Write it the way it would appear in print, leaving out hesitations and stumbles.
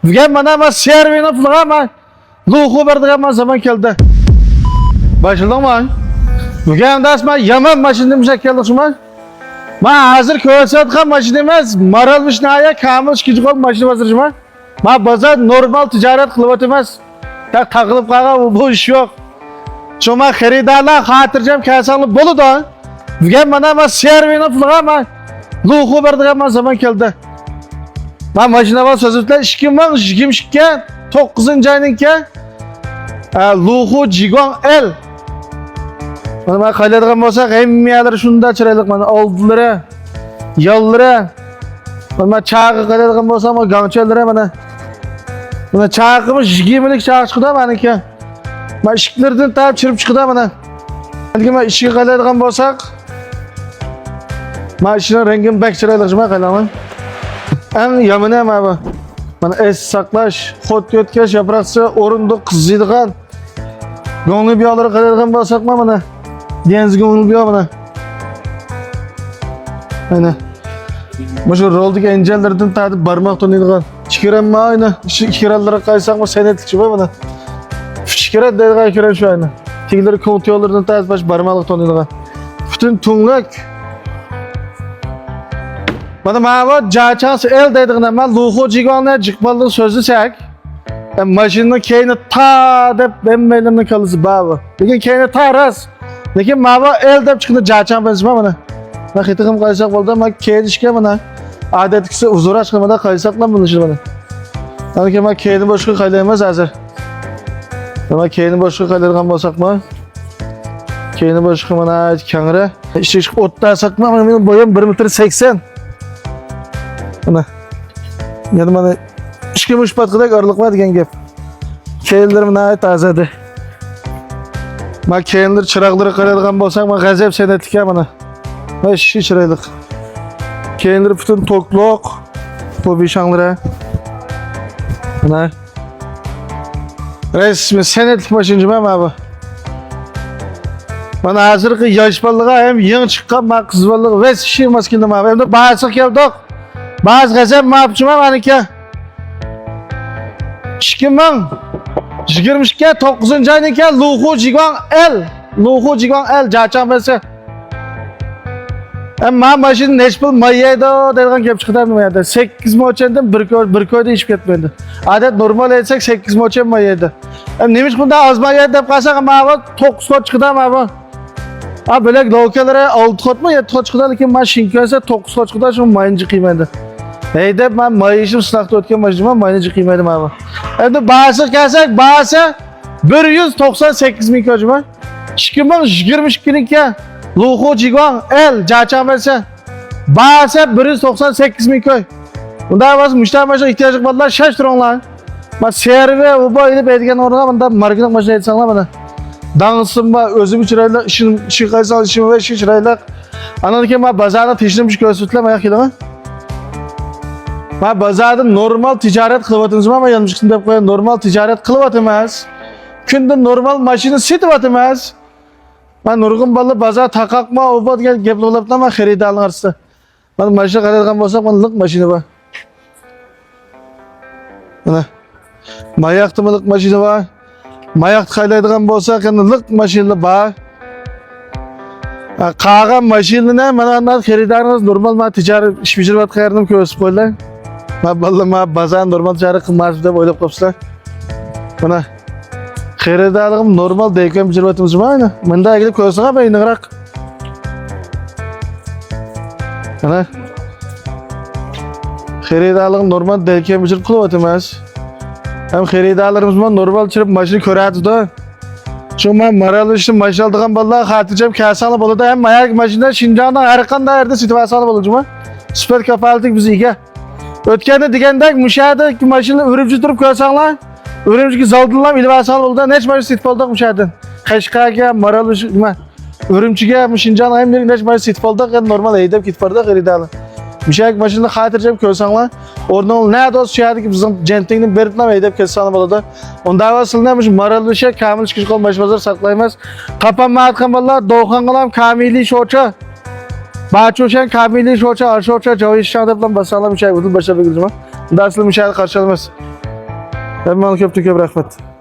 Bugün bana servini pulga ben luğu verdiğim zaman geldi. Başladın mı? Bugün ders ben yaman maşinimize geldik şuma. Ben hazır köşetken maşinimiz maralmış naya kamış küçük ol maşini hazır şuma. Ben bazı normal ticaret kılıvat emez. Tak takılıp kağa bu iş yok. Şuma xeridarlar hatırcam kasalı bolu da. Bugün bana servini pulga ben luğu verdiğim zaman geldi. Ben maşinava sözütle işkim var, işkim şikken, 9. ayınınken Luğu Jigon El. Ben kaydedilen olsak emmiyalar şunda çıraylık bana, olduları, yolları. Ben çağı kaydedilen olsam o gançelere bana. Ben çağımı 20'lik çağı çıkıda bana ki. Ben işiklerden tabi çırıp çıkıda bana. Ben işi kaydedilen olsak, ben işinin rengini bek çıraylık şuma kaydedilen. En yamını hem abi. Bana es saklaş, hot yötkeş yapraksı, orunduk, kızıydıgan. Gönlü bir alır kadarken basakma bana. Deniz gönlü bir bana. Aynen. Şu roldaki encellerden tadı barmak tonuyduğun. Çıkıran mı aynı? Çıkıranlara kaysak mı senetlik şu bana. Çıkıran dedi kayıkıran şu aynı. Tigleri komutuyorlardan tadı baş barmaklık tonuyduğun. Bütün tunluk. Bana mava caçans el dediğinde ben Luğu Jigon'la çıkmalık sözü çek. Maşının keyni ta dep benim elimden kalısı baba. Lekin keyni ta ras. Lekin mava el dep çıkındı caçan benzime bana. Ben hitıkım kaysak oldu ama keyni işke bana. Adetkisi uzun açkımada kaysakla buluşur bana. Yani ki ben keyni boşluğu kaylayamaz hazır. Ama keyni boşluğu kaylayalım olsak mı? Keyni boşluğu bana ait kengire. İşte otta sakma benim boyum 1,80 m. Ana. Yani bana işkim uç patkıda ağırlık var diyen gep. Keyinlerim nahit tazedir. Ben keyinler çıraqları qarayılgan bolsam, ben gazep senetlik ya bana. Ben şişi çıraylık. Keyinler bütün tokluk, bu bişanlara. Ana. Resmi senetlik maşıncı ben abi. Bana hazır ki yaş ballığa hem yığın çıkan ben kız ballığı ve şişi maskildim abi. Hem de bağırsak geldik. Bazı gazep mapçıma bana ki. İşkim ben. 22 9. ayınken Luğu Jigon El. Luğu Jigon El caçan besi. Ama maşın neşpil mayaydı dediğin gibi çıkıdan mayaydı. 8 moçendim bir köyde işip ketmedi. Adet normal etsek 8 moçen mayaydı. Neymiş bunda az mayaydı deyip kalsak ama abi 9 kot çıkıdan abi. Abi böyle lokalere 6 kot mu 7 kot çıkıdan lekin ben şinkönse 9 kot çıkıdan şu mayıncı kıymaydı. Neydi ben mayışım sınakta ötken maşınıma mayıncı kıymaydım abi. Şimdi bağısı gelsek bağısı 198 bin köcüme. Şikimin 22 Luğu Jigon El caçan verse. Bağısı 198 bin köy. Bunda bazı müşteri maşına ihtiyacı varlar şaştır onlar. Ben serve uba edip edigen orada bana marketing maşına etsanlar bana. Dağılsın ba özüm çırayla işin kaysal işimi ve işin çırayla. Anladık ki ben bazarda teşirmiş göğsütle ayak ile mi? Ben bazarda normal ticaret kılıvatımız ama yanlışlıkla deyip koyayım normal ticaret kılıvatımız. Günde normal maşını sitvatımız. Ben nurgun balı bazar takakma obat gel gepli olaptan ben xeridarın arası. Ben maşına karargan bolsak ben lık maşını var. Ana. Mayaktı lık maşını var. Mayak kaylaydıgan bolsak yani lık maşını var. Kağan maşını ne? Ben xeridarınız normal ma ticaret iş bicirvat kayardım köysüp koydular. Ben bazar normal ticaret kılmaz deyip oylap kapsılar. Bana xeridarlığım normal deyken bicirvatımız var aynı. Ben daha gidip köysüne ben inıqrak. Bana xeridarlığım normal deyken bicirip kılvatımız. Hem xeridarlarımız normal çırıp maşını körədi da. Çünkü ben maralı işte maşını aldığım vallahi hatırcam kasalı bolu da hem mayak maşında Şincan'da Erkan da yerde situasyonu bolucuma. Süper kapaldık bizi iyi. Ötkende digendek müşahede ki maşını ürümcü durup görsenler. Ürümcü ki zaldılar ilvasalı oldu. Neç maşını sitfoldak müşahede. Kaşkaya maralı işte. Ürümcüge Şincan'da hem de neç maşını sitfoldak yani normal eydep gitfardak eridalı. Müşahede maşını hatırcam görsenler. Oradan ol ne dost şahidi ki bizim centingin beritlam eydep kesanı boladı. Onda vasıl neymiş maralı şey kamil çıkış kol başbazar saklayamaz. Kapanma atkan vallahi doğukan kalam kamili şoça. Bahçoşen kamili şoça, arşoça, cavişşan deplam basalam şey budul başa bir gülcüma. Darslı müşahede karşılamaz. Hem bana köptü köp rahmet.